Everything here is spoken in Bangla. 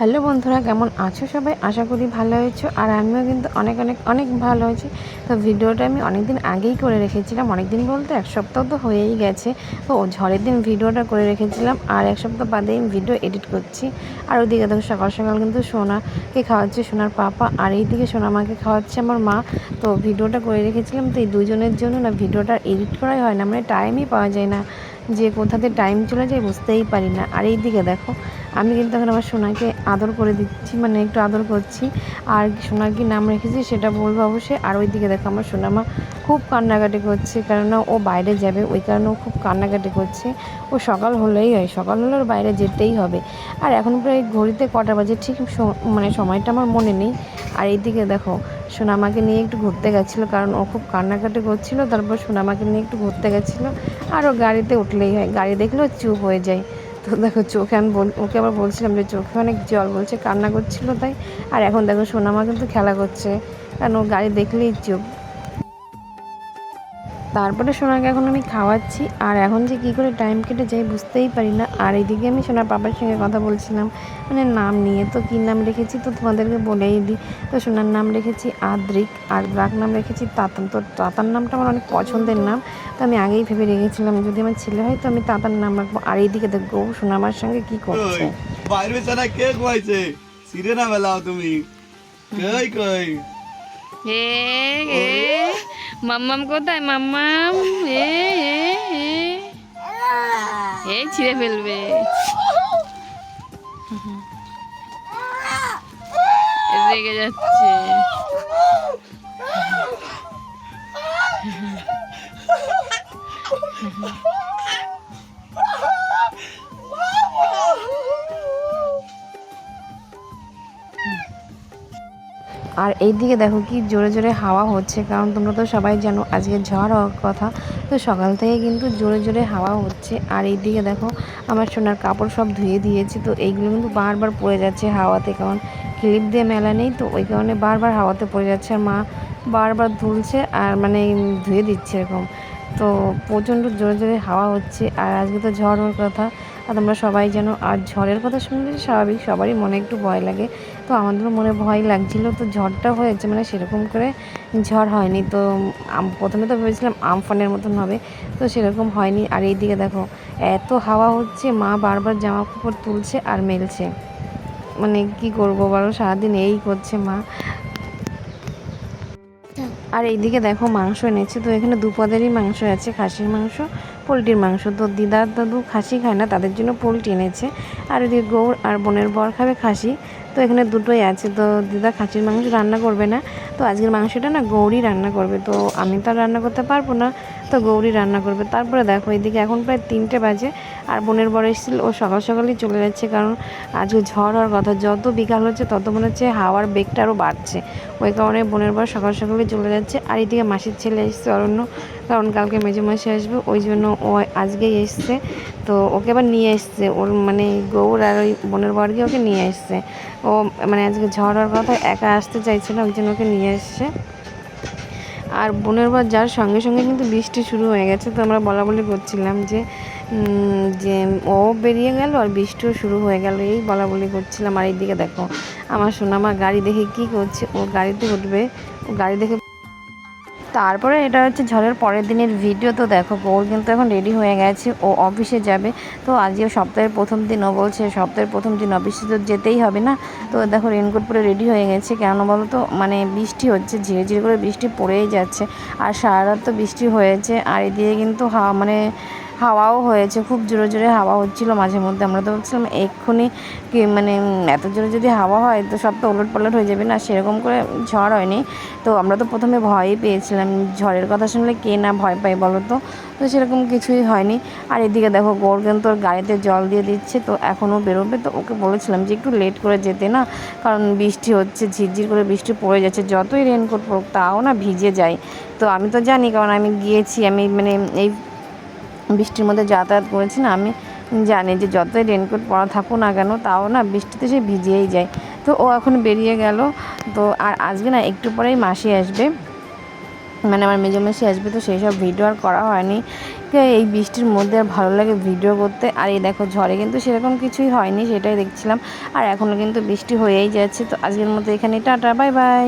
হ্যালো বন্ধুরা, কেমন আছো সবাই? আশা করি ভালো হয়েছো। আর আমিও কিন্তু অনেক অনেক অনেক ভালো হয়েছি। তো ভিডিওটা আমি অনেক দিন আগেই করে রেখেছিলাম, অনেক দিন বলতে এক সপ্তাহ তো হয়েই গেছে। তো ঝড়ের দিন ভিডিওটা করে রেখেছিলাম, আর এক সপ্তাহ বাদেই আমি ভিডিও এডিট করছি। আর ওইদিকে দেখো সকাল সকাল কিন্তু সোনাকে খাওয়াচ্ছে সোনার পাপা, আর এইদিকে সোনামাকে খাওয়াচ্ছে আমার মা। তো ভিডিওটা করে রেখেছিলাম, তো এই দুজনের জন্য না ভিডিওটা এডিট করাই হয় না, মানে টাইমই পাওয়া যায় না, যে কোথাতে টাইম চলে যায় বুঝতেই পারি না। আর এইদিকে দেখো আমি কিন্তু এখন আমার সোনাকে আদর করে দিচ্ছি, মানে একটু আদর করছি। আর সোনার কি নাম রেখেছি সেটা বলবো অবশ্যই। আর ওইদিকে দেখো আমার সোনামা খুব কান্নাকাটি করছে, কেননা ও বাইরে যাবে, ওই কারণে ও খুব কান্নাকাটি করছে। ও সকাল হলেই হয়, সকাল হলে ওর বাইরে যেতেই হবে। আর এখন প্রায় ঘড়িতে কটা বাজে ঠিক মানে সময়টা আমার মনে নেই। আর এইদিকে দেখো সোনামাকে নিয়ে একটু ঘুরতে গেছিলো, কারণ ও খুব কান্নাকাটি করছিল। তারপর সোনামাকে নিয়ে একটু ঘুরতে গেছিলো। আর ও গাড়িতে উঠলেই হয়, গাড়ি দেখলেও চুপ হয়ে যায়। তো দেখো চোখে আমি ওকে আবার বলছিলাম যে চোখে অনেক জল, বলছে কান্না করছিল তাই। আর এখন দেখো সোনামা কিন্তু খেলা করছে, কারণ ও গাড়ি দেখলেই চুপ। তারপরে সোনাকে এখন আমি খাওয়াচ্ছি, আর এখন যে কী করে টাইম কেটে যায় বুঝতেই পারি না। আর এইদিকে আমি সোনার বাবার সঙ্গে কথা বলছিলাম, মানে নাম নিয়ে। তো কী নাম রেখেছি তো তোমাদেরকে বলেই দিই। তো সোনার নাম রেখেছি আদ্রিক, আর ব্রাক নাম রেখেছি তাতান। তো তাতার নামটা আমার অনেক পছন্দের নাম, তো আমি আগেই ভেবে রেখেছিলাম যদি আমার ছেলে হয় তো আমি তাতার নাম রাখবো। আর এইদিকে দেখবো সোনা আমার সঙ্গে কী করছে। বাইরে বেচারা কে খুয়াইছে সিরে না বেলাও তুমি কই কই এ এ মাম্মাম কোথায় মাম্মাম? এ এ এ এ ছিঁড়ে ফেলবে, রেগে যাচ্ছে। আর এইদিকে দেখো কি জোরে জোরে হাওয়া হচ্ছে, কারণ তোমরা তো সবাই জানো আজকে ঝড় হওয়ার কথা। তো সকাল থেকে কিন্তু জোরে জোরে হাওয়া হচ্ছে। আর এইদিকে দেখো আমার সোনার কাপড় সব ধুয়ে দিয়েছি, তো এইগুলো কিন্তু বারবার পড়ে যাচ্ছে হাওয়াতে, কারণ ক্লিপ দিয়ে মেলা নেই, তো ওই কারণে বারবার হাওয়াতে পড়ে যাচ্ছে। আর মা বারবার তুলছে আর মানে ধুয়ে দিচ্ছে এরকম। তো প্রচণ্ড জোরে জোরে হাওয়া হচ্ছে, আর আজকে তো ঝড় হওয়ার কথা, আর তোমরা সবাই জানো। আর ঝড়ের কথা শুনলে স্বাভাবিক সবারই মনে একটু ভয় লাগে, তো আমাদেরও মনে ভয় লাগছিল। তো ঝড়টা হয়েছে মানে সেরকম করে ঝড় হয়নি। তো প্রথমে তো ভেবেছিলাম আমফানের মতন হবে, তো সেরকম হয়নি। আর এইদিকে দেখো এত হাওয়া হচ্ছে, মা বারবার জামা কাপড় তুলছে আর মেলছে, মানে কি করব বলো, সারাদিন এই করছে মা। আর এইদিকে দেখো মাংস এনেছে, তো এখানে দুপদেরই মাংস আছে, খাসির মাংস, পোলট্রির মাংস। তো দিদার দাদু খাসি খায় না, তাদের জন্য পোলট্রি এনেছে। আর এদিকে গৌর আর বোনের বর খাবে খাসি, তো এখানে দুটোই আছে। তো দিদা খাসির মাংস রান্না করবে না, তো আজকের মাংসটা না গৌরী রান্না করবে। তো আমি তো আর রান্না করতে পারবো না, তো গৌরী রান্না করবে। তারপরে দেখো এদিকে এখন প্রায় 3টে বাজে, আর বোনের বর এসেছিল, ও সকাল সকালই চলে যাচ্ছে, কারণ আজকে ঝড় হওয়ার কথা। যত বিকাল হচ্ছে তত মনে হচ্ছে হাওয়ার বেগটা আরও বাড়ছে, ওই কারণে বোনের বর সকাল সকালই চলে যাচ্ছে। আর এদিকে মাসির ছেলে এসছে অরণ্য, কারণ কালকে মেজোমাসি আসবে, ওই জন্য ও আজকেই এসছে। তো ওকে আবার নিয়ে এসছে, ওর মানে গৌর আর ওই বোনের বর্গে ওকে নিয়ে এসছে। ও মানে আজকে ঝড় হওয়ার কথা, একা আসতে চাইছে না, ওই জন্য ওকে নিয়ে এসছে। আর বোনের বার যার সঙ্গে সঙ্গে কিন্তু বৃষ্টি শুরু হয়ে গেছে, তো আমরা বলা বলি করছিলাম যে যে ও বেরিয়ে গেল আর বৃষ্টিও শুরু হয়ে গেল, এই বলা বলি করছিলাম। আর এইদিকে দেখো আমার সোনামা গাড়ি দেখে কি করছে, ও গাড়িতে উঠবে, ও গাড়ি দেখে। তারপরে এটা হচ্ছে ঝড়ের পরের দিনের ভিডিও। তো দেখো ওর কিন্তু এখন রেডি হয়ে গেছে, ও অফিসে যাবে। তো আজকে সপ্তাহের প্রথম দিন, ও বলছে সপ্তাহের প্রথম দিন অফিসে তো যেতেই হবে না। তো দেখো রেনকোট পরে রেডি হয়ে গেছে, কেন বলো তো, মানে বৃষ্টি হচ্ছে, ঝিরে ঝিরে করে বৃষ্টি পড়েই যাচ্ছে। আর সারা রাত তো বৃষ্টি হয়েছে, আর এদিকে কিন্তু মানে হাওয়াও হয়েছে, খুব জোরে জোরে হাওয়া হচ্ছিল মাঝে মধ্যে। আমরা তো বলছিলাম এক্ষুনি কি মানে এত জোরে যদি হাওয়া হয় তো সব তো ওলট পালট হয়ে যাবে না, সেরকম করে ঝড় হয়নি। তো আমরা তো প্রথমে ভয়ই পেয়েছিলাম, ঝড়ের কথা শুনলে কে না ভয় পায় বলো তো, তো সেরকম কিছুই হয়নি। আর এদিকে দেখো গৌর কিন্তু ওর গাড়িতে জল দিয়ে দিচ্ছে, তো এখনও বেরোবে। তো ওকে বলেছিলাম যে একটু লেট করে যেতে না, কারণ বৃষ্টি হচ্ছে, ঝিরঝির করে বৃষ্টি পড়ে যাচ্ছে, যতই রেনকোট পড়ুক তাও না ভিজে যায়। তো আমি তো জানি, কারণ আমি গিয়েছি, আমি মানে এই বৃষ্টির মধ্যে যাতায়াত করেছি না, আমি জানি যে যতই রেনকোট পরা থাকুক না কেন তাও না বৃষ্টিতে সে ভিজেই যায়। তো ও এখন বেরিয়ে গেল। তো আর আজকে না একটু পরেই মাসি আসবে, মানে আমার মেজো মাসি আসবে, তো সেই সব ভিডিও আর করা হয়নি, আজকে এই বৃষ্টির মধ্যে আর ভালো লাগে ভিডিও করতে। আর এই দেখো ঝড়ে কিন্তু সেরকম কিছুই হয়নি, সেটাই দেখছিলাম। আর এখনও কিন্তু বৃষ্টি হয়েই যাচ্ছে। তো আজকের মতো এখানে টাটা, বাই বাই।